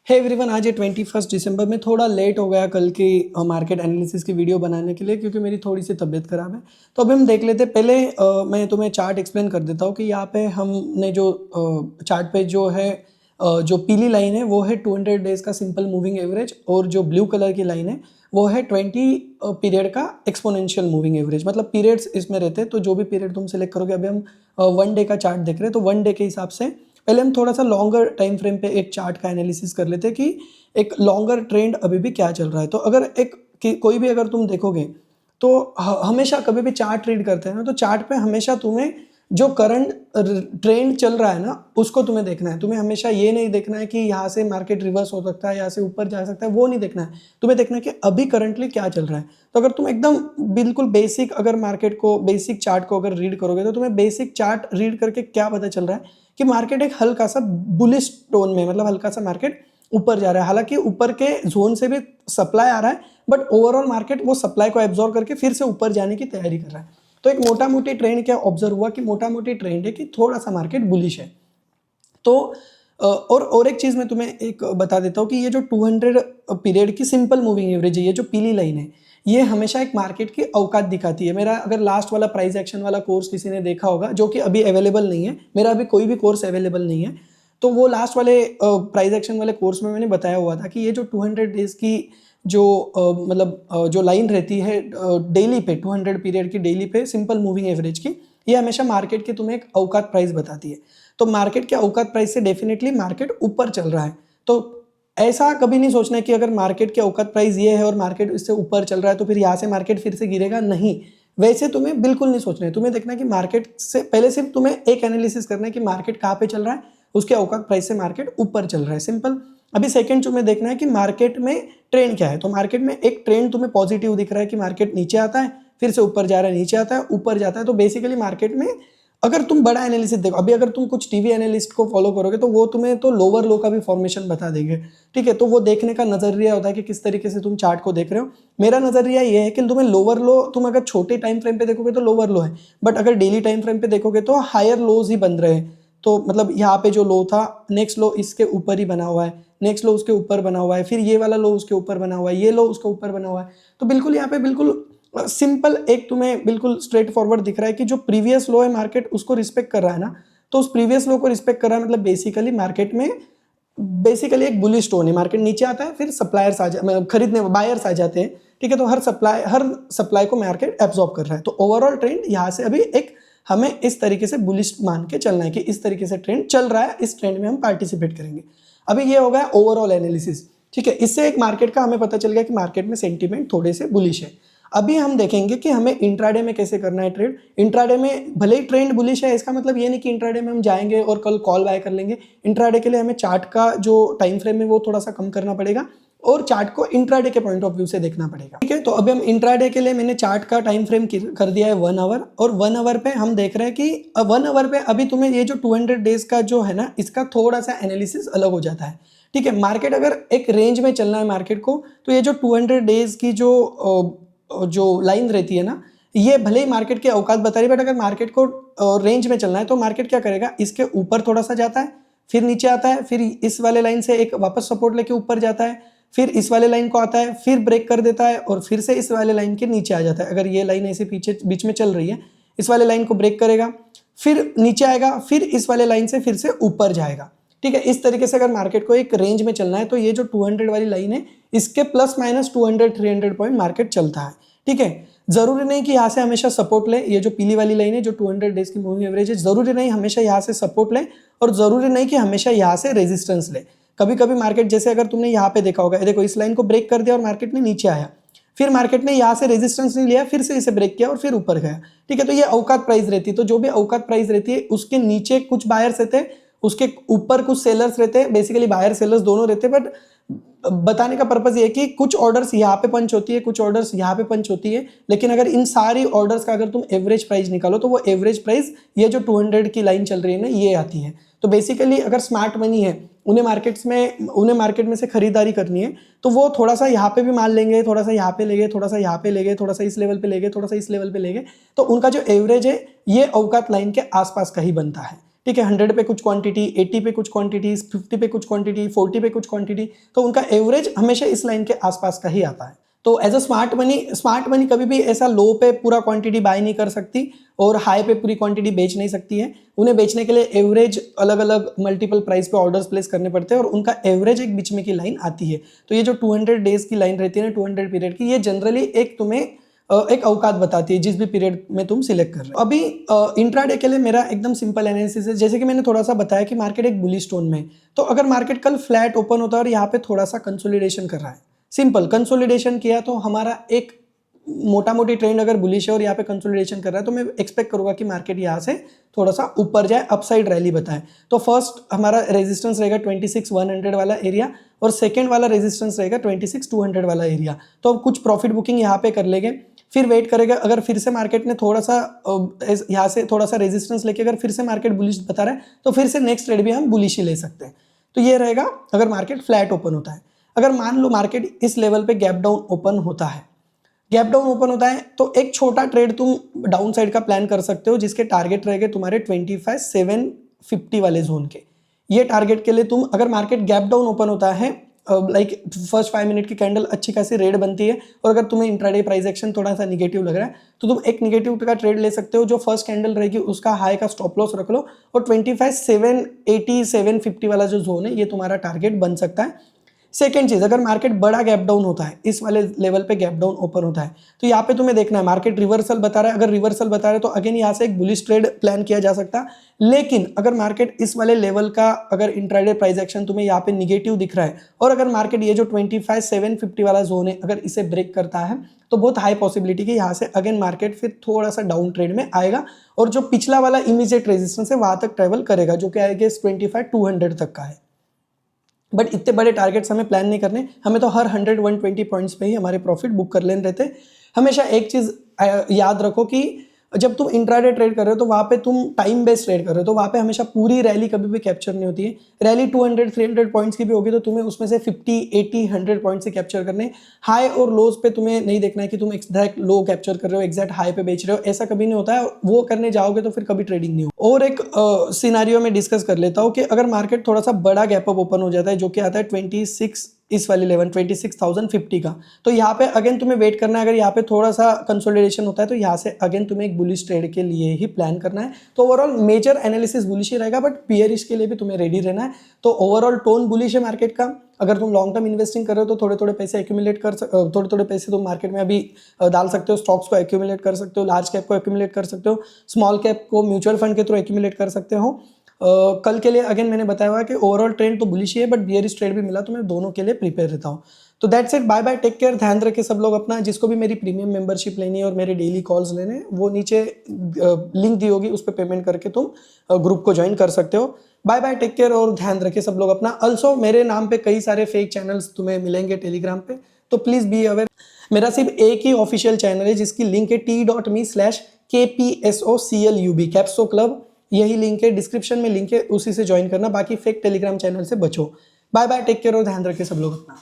Hey everyone, आज ये 21 दिसंबर में थोड़ा लेट हो गया कल की मार्केट एनालिसिस की वीडियो बनाने के लिए, क्योंकि मेरी थोड़ी सी तबीयत ख़राब है। तो अभी हम देख लेते हैं। पहले मैं तुम्हें चार्ट एक्सप्लेन कर देता हूँ कि यहाँ पे हमने जो चार्ट पे जो है जो पीली लाइन है वो है 200 डेज़ का सिंपल मूविंग एवरेज, और जो ब्लू कलर की लाइन है वो है 20 पीरियड का एक्सपोनेंशियल मूविंग एवरेज। मतलब पीरियड्स इसमें रहते हैं, तो जो भी पीरियड तुम सेलेक्ट करोगे, अभी हम 1 डे का चार्ट देख रहे हैं, तो 1 डे के हिसाब से पहले हम थोड़ा सा लॉन्गर टाइम फ्रेम पे एक चार्ट का एनालिसिस कर लेते हैं कि एक लॉन्गर ट्रेंड अभी भी क्या चल रहा है। तो अगर कोई भी अगर तुम देखोगे तो हमेशा कभी भी चार्ट रीड करते हैं ना, तो चार्ट पे हमेशा तुम्हें जो करंट ट्रेंड चल रहा है ना उसको तुम्हें देखना है। तुम्हें हमेशा ये नहीं देखना है कि यहाँ से मार्केट रिवर्स हो सकता है, यहाँ से ऊपर जा सकता है, वो नहीं देखना है। तुम्हें देखना है कि अभी करंटली क्या चल रहा है। तो अगर तुम एकदम बिल्कुल बेसिक अगर मार्केट को बेसिक चार्ट को अगर रीड करोगे तो तुम्हें बेसिक चार्ट रीड करके क्या पता चल रहा है कि मार्केट एक हल्का सा बुलिश टोन में, मतलब हल्का सा मार्केट ऊपर जा रहा है। हालांकि ऊपर के जोन से भी सप्लाई आ रहा है, बट ओवरऑल मार्केट वो सप्लाई को एब्जॉर्ब करके फिर से ऊपर जाने की तैयारी कर रहा है। तो एक मोटा मोटी ट्रेंड क्या ऑब्जर्व हुआ कि मोटा मोटी ट्रेंड है कि थोड़ा सा मार्केट बुलिश है। तो और एक चीज़ मैं तुम्हें एक बता देता हूँ कि ये जो 200 पीरियड की सिंपल मूविंग एवरेज है, ये जो पीली लाइन है, ये हमेशा एक मार्केट की औकात दिखाती है। मेरा अगर लास्ट वाला प्राइस एक्शन वाला कोर्स किसी ने देखा होगा, जो कि अभी अवेलेबल नहीं है, मेरा अभी कोई भी कोर्स अवेलेबल नहीं है, तो वो लास्ट वाले प्राइस एक्शन वाले कोर्स में मैंने बताया हुआ था कि ये जो 200 डेज की जो जो लाइन रहती है डेली पे, 200 पीरियड की डेली पे सिंपल मूविंग एवरेज की, ये हमेशा मार्केट की तुम्हें एक औकात प्राइस बताती है। तो मार्केट के औकात प्राइस से डेफिनेटली मार्केट ऊपर चल रहा है। तो ऐसा कभी नहीं सोचना है कि अगर मार्केट के औकात प्राइस ये है और मार्केट इससे ऊपर चल रहा है तो फिर यहाँ से मार्केट फिर से गिरेगा, नहीं। वैसे तुम्हें बिल्कुल नहीं सोचना है। तुम्हें देखना है कि मार्केट से पहले सिर्फ तुम्हें एक एनालिसिस करना है कि मार्केट कहाँ पे चल रहा है, उसके औकात प्राइस से मार्केट ऊपर चल रहा है, सिंपल। अभी सेकंड तुम्हें देखना है कि मार्केट में ट्रेंड क्या है। तो मार्केट में एक ट्रेंड तुम्हें पॉजिटिव दिख रहा है कि मार्केट नीचे आता है, फिर से ऊपर जा रहा है, नीचे आता है, ऊपर जाता है। तो बेसिकली मार्केट में अगर तुम बड़ा एनालिसिस देखो, अभी अगर तुम कुछ टीवी एनालिस्ट को फॉलो करोगे तो वो तुम्हें तो लोअर लो का भी फॉर्मेशन बता देंगे, ठीक है। तो वो देखने का नजरिया होता है कि किस तरीके से तुम चार्ट को देख रहे हो। मेरा नजरिया ये है कि तुम्हें लोअर लो, तुम अगर छोटे टाइम फ्रेम पे देखोगे तो लोअर लो है, बट अगर डेली टाइम फ्रेम पे देखोगे तो हायर लोज ही बन रहे हैं। तो मतलब यहाँ पे जो लो था, नेक्स्ट लो इसके ऊपर ही बना हुआ है, नेक्स्ट लो उसके ऊपर बना हुआ है, फिर ये वाला लो उसके ऊपर बना हुआ है, ये लो उसके ऊपर बना हुआ है। तो बिल्कुल यहाँ पे बिल्कुल सिंपल एक तुम्हें बिल्कुल स्ट्रेट फॉरवर्ड दिख रहा है कि जो प्रीवियस लो है मार्केट उसको रिस्पेक्ट कर रहा है ना, तो उस प्रीवियस लो को रिस्पेक्ट कर रहा है। मतलब बेसिकली मार्केट में बेसिकली एक बुलिश टोन है। मार्केट नीचे आता है, फिर सप्लायर्स खरीदने बायर्स आ जाते हैं, ठीक है। तो हर सप्लाई को मार्केट एब्जॉर्ब कर रहा है। तो ओवरऑल ट्रेंड यहाँ से अभी एक हमें इस तरीके से बुलिश मान के चलना है कि इस तरीके से ट्रेंड चल रहा है, इस ट्रेंड में हम पार्टिसिपेट करेंगे। अभी ये हो गया ओवरऑल एनालिसिस, ठीक है। इससे एक मार्केट का हमें पता चल गया कि मार्केट में सेंटीमेंट थोड़े से बुलिश है। अभी हम देखेंगे कि हमें इंट्राडे में कैसे करना है ट्रेड। इंट्राडे में भले ही ट्रेंड बुलिश है, इसका मतलब ये नहीं कि इंट्राडे में हम जाएंगे और कल कॉल बाय कर लेंगे। इंट्राडे के लिए हमें चार्ट का जो टाइम फ्रेम है वो थोड़ा सा कम करना पड़ेगा और चार्ट को इंट्राडे के पॉइंट ऑफ व्यू से देखना पड़ेगा, ठीक है। तो अभी हम इंट्राडे के लिए मैंने चार्ट का टाइम फ्रेम कर दिया है 1 आवर, और 1 आवर पे हम देख रहे हैं कि 1 आवर पे अभी तुम्हें ये जो 200 डेज का जो है ना, इसका थोड़ा सा एनालिसिस अलग हो जाता है, ठीक है। मार्केट अगर एक रेंज में चलना है मार्केट को, तो ये जो 200 डेज की जो लाइन रहती है ना, ये भले ही मार्केट की औकात बता रही है, बट अगर मार्केट को रेंज में चलना है तो मार्केट क्या करेगा, इसके ऊपर थोड़ा सा जाता है, फिर नीचे आता है, फिर इस वाले लाइन से एक वापस सपोर्ट लेके ऊपर जाता है, फिर इस वाले लाइन को आता है, फिर ब्रेक कर देता है और फिर से इस वाले लाइन के नीचे आ जाता है। अगर ये लाइन ऐसे पीछे बीच में चल रही है, इस वाले लाइन को ब्रेक करेगा, फिर नीचे आएगा, फिर इस वाले लाइन से फिर से ऊपर जाएगा, ठीक है। इस तरीके से अगर मार्केट को एक रेंज में चलना है तो ये जो 200 वाली लाइन है, इसके प्लस माइनस 200-300 पॉइंट मार्केट चलता है, ठीक है। जरूरी नहीं कि यहाँ से हमेशा सपोर्ट ले। ये जो पीली वाली लाइन है जो 200 डेज की मूविंग एवरेज है, जरूरी नहीं हमेशा यहाँ से सपोर्ट ले और जरूरी नहीं कि हमेशा यहाँ से रेजिस्टेंस ले। कभी कभी मार्केट, जैसे अगर तुमने यहाँ पे देखा होगा, देखो इस लाइन को ब्रेक कर दिया और मार्केट ने नीचे आया, फिर मार्केट ने यहाँ से रेजिस्टेंस नहीं लिया, फिर से इसे ब्रेक किया और फिर ऊपर गया, ठीक है। तो ये औकात प्राइस रहती है। तो जो भी औकात प्राइस रहती है उसके नीचे कुछ बायर्स रहते हैं, उसके ऊपर कुछ सेलर्स रहते हैं, बेसिकली बायर सेलर्स दोनों रहते हैं। बट बताने का पर्पज ये है कि कुछ ऑर्डर्स यहाँ पे पंच होती है, कुछ ऑर्डर्स यहाँ पे पंच होती है, लेकिन अगर इन सारी ऑर्डर्स का अगर तुम एवरेज प्राइस निकालो तो वो एवरेज प्राइस ये जो 200 की लाइन चल रही है ना, ये आती है। तो बेसिकली अगर स्मार्ट मनी है, उन्हें मार्केट में से खरीदारी करनी है, तो वो थोड़ा सा यहाँ पे भी मान लेंगे, थोड़ा सा यहाँ पे लेंगे, थोड़ा सा यहाँ पे लेंगे, थोड़ा सा इस लेवल पे लेंगे, थोड़ा सा इस लेवल पे लेंगे, तो उनका जो एवरेज है ये औकात लाइन के आसपास का ही बनता है, ठीक है, 100 पे कुछ क्वांटिटी, 80 पे कुछ क्वांटिटी, 50 पे कुछ क्वांटिटी, 40 पे कुछ क्वांटिटी, तो उनका एवरेज हमेशा इस लाइन के आसपास का ही आता है। तो एज अ स्मार्ट मनी कभी भी ऐसा लो पे पूरा क्वांटिटी बाय नहीं कर सकती और हाई पे पूरी क्वांटिटी बेच नहीं सकती है। उन्हें बेचने के लिए एवरेज अलग अलग मल्टीपल प्राइस पे ऑर्डर्स प्लेस करने पड़ते हैं और उनका एवरेज एक बीच में की लाइन आती है। तो ये जो 200 डेज की लाइन रहती है ना, 200 पीरियड की, ये जनरली एक तुम्हें एक अवकात बताती है जिस भी पीरियड में तुम सिलेक्ट कर रहे हो। अभी इंट्राडे के लिए मेरा एकदम सिंपल एनालिसिस है। जैसे कि मैंने थोड़ा सा बताया कि मार्केट एक बुलिश टोन में है, तो अगर मार्केट कल फ्लैट ओपन होता है और यहाँ पे थोड़ा सा कंसोलिडेशन कर रहा है, सिंपल कंसोलिडेशन किया, तो हमारा एक मोटा मोटी ट्रेंड अगर बुलिश है और यहाँ पे कंसोलिडेशन कर रहा है, तो मैं एक्सपेक्ट करूंगा कि मार्केट यहाँ से थोड़ा सा ऊपर जाए, अपसाइड रैली बताए। तो फर्स्ट हमारा रेजिस्टेंस रहेगा 26,100 वाला एरिया और सेकंड वाला रेजिस्टेंस रहेगा 26,200 वाला एरिया। तो अब कुछ प्रॉफिट बुकिंग यहाँ पे कर लेंगे, फिर वेट करेगा। अगर फिर से मार्केट ने थोड़ा सा यहाँ से थोड़ा सा रेजिस्टेंस लेके अगर फिर से मार्केट बुलिश बता रहा है, तो फिर से नेक्स्ट ट्रेड भी हम बुलिश ही ले सकते हैं। तो ये रहेगा अगर मार्केट फ्लैट ओपन होता है। अगर मान लो मार्केट इस लेवल पे गैप डाउन ओपन होता है, तो एक छोटा ट्रेड तुम डाउन साइड का प्लान कर सकते हो, जिसके टारगेट रहेंगे तुम्हारे 25,750 वाले जोन के। ये टारगेट के लिए तुम, अगर मार्केट गैप डाउन ओपन होता है, लाइक फर्स्ट 5 मिनट की कैंडल अच्छी खासी रेड बनती है और अगर तुम्हें इंट्राडे प्राइस एक्शन थोड़ा सा निगेटिव लग रहा है, तो तुम एक निगेटिव का ट्रेड ले सकते हो। जो फर्स्ट कैंडल रहेगी उसका हाई का स्टॉप लॉस रख लो और 25,780 750 वाला जो जोन है, ये तुम्हारा टारगेट बन सकता है। सेकेंड चीज, अगर मार्केट बड़ा गैप डाउन होता है, इस वाले लेवल पे गैप डाउन ओपन होता है, तो यहाँ पे तुम्हें देखना है मार्केट रिवर्सल बता रहा है। अगर रिवर्सल बता रहा है तो अगेन यहाँ से एक बुलिश ट्रेड प्लान किया जा सकता है। लेकिन अगर मार्केट इस वाले लेवल का, अगर इंट्राडे प्राइस एक्शन तुम्हें यहाँ पे निगेटिव दिख रहा है और अगर मार्केट ये जो 25,750 वाला जोन है अगर इसे ब्रेक करता है, तो बहुत हाई पॉसिबिलिटी कि यहाँ से अगेन मार्केट फिर थोड़ा सा डाउन ट्रेड में आएगा और जो पिछला वाला इमीडिएट रेजिस्टेंस है वहां तक ट्रेवल करेगा, जो कि आएगा 25,200 तक का है। बट इतने बड़े टारगेट्स हमें प्लान नहीं करने, हमें तो हर 100-120 पॉइंट्स पे ही हमारे प्रॉफिट बुक कर लेने रहते। हमेशा एक चीज़ याद रखो कि जब तुम इंट्राडे ट्रेड कर रहे हो तो वहाँ पे तुम टाइम बेस्ड ट्रेड कर रहे हो, तो वहाँ पे हमेशा पूरी रैली कभी भी कैप्चर नहीं होती है। रैली 200-300 पॉइंट्स की भी होगी तो तुम्हें उसमें से 50-80-100 पॉइंट से कैप्चर करने। हाई और लोज पे तुम्हें नहीं देखना है कि तुम एग्जैक्ट लो कैप्चर कर रहे हो, एग्जैक्ट हाई पे बेच रहे हो, ऐसा कभी नहीं होता है। वो करने जाओगे तो फिर कभी ट्रेडिंग नहीं हो। और एक सिनारियो में डिस्कस कर लेता हूँ कि अगर मार्केट थोड़ा सा बड़ा गैप अप ओपन हो जाता है, जो कि आता है 26 इस वाली 26,050 का, तो यहाँ पे अगेन तुम्हें वेट करना है। अगर यहाँ पे थोड़ा सा कंसोलिडेशन होता है तो यहाँ से अगेन तुम्हें एक बुलिश ट्रेड के लिए ही प्लान करना है। तो ओवरऑल मेजर एनालिसिस बुलिश ही रहेगा, बट बियरिश के लिए भी तुम्हें रेडी रहना है। तो ओवरऑल टोन बुलिश है मार्केट का। अगर तुम लॉन्ग टर्म इन्वेस्टिंग कर रहे हो तो थोड़े थोड़े पैसे एक्यूमुलेट थोड़े पैसे तुम मार्केट में अभी डाल सकते हो। स्टॉक्स को एक्यूमुलेट कर सकते हो, लार्ज कैप को एक्यूमुलेट कर सकते हो, स्मॉल कैप को म्यूचुअल फंड के थ्रू एक्यूमुलेट कर सकते हो। कल के लिए अगेन मैंने बताया हुआ कि ओवरऑल ट्रेंड तो बुलिश ही है, बट बियरिश ट्रेड भी मिला तो मैं दोनों के लिए प्रिपेयर रहता हूँ। तो that's it, bye bye, take care, ध्यान रखें सब लोग अपना। जिसको भी मेरी प्रीमियम मेंबरशिप लेनी है और मेरे डेली कॉल्स लेने हैं, वो नीचे लिंक दी होगी, उस पर पेमेंट करके तुम ग्रुप को ज्वाइन कर सकते हो। बाय बाय, टेक केयर और ध्यान रखें सब लोग अपना। ऑल्सो मेरे नाम पे कई सारे फेक चैनल्स तुम्हें मिलेंगे टेलीग्राम पे, तो प्लीज बी अवेयर। मेरा सिर्फ एक ही ऑफिशियल चैनल है जिसकी लिंक है t.me/KPSOCLUB कैप्सो क्लब, यही लिंक है, डिस्क्रिप्शन में लिंक है, उसी से ज्वाइन करना। बाकी फेक टेलीग्राम चैनल से बचो। बाय बाय, टेक केयर और ध्यान रखें सब लोग अपना।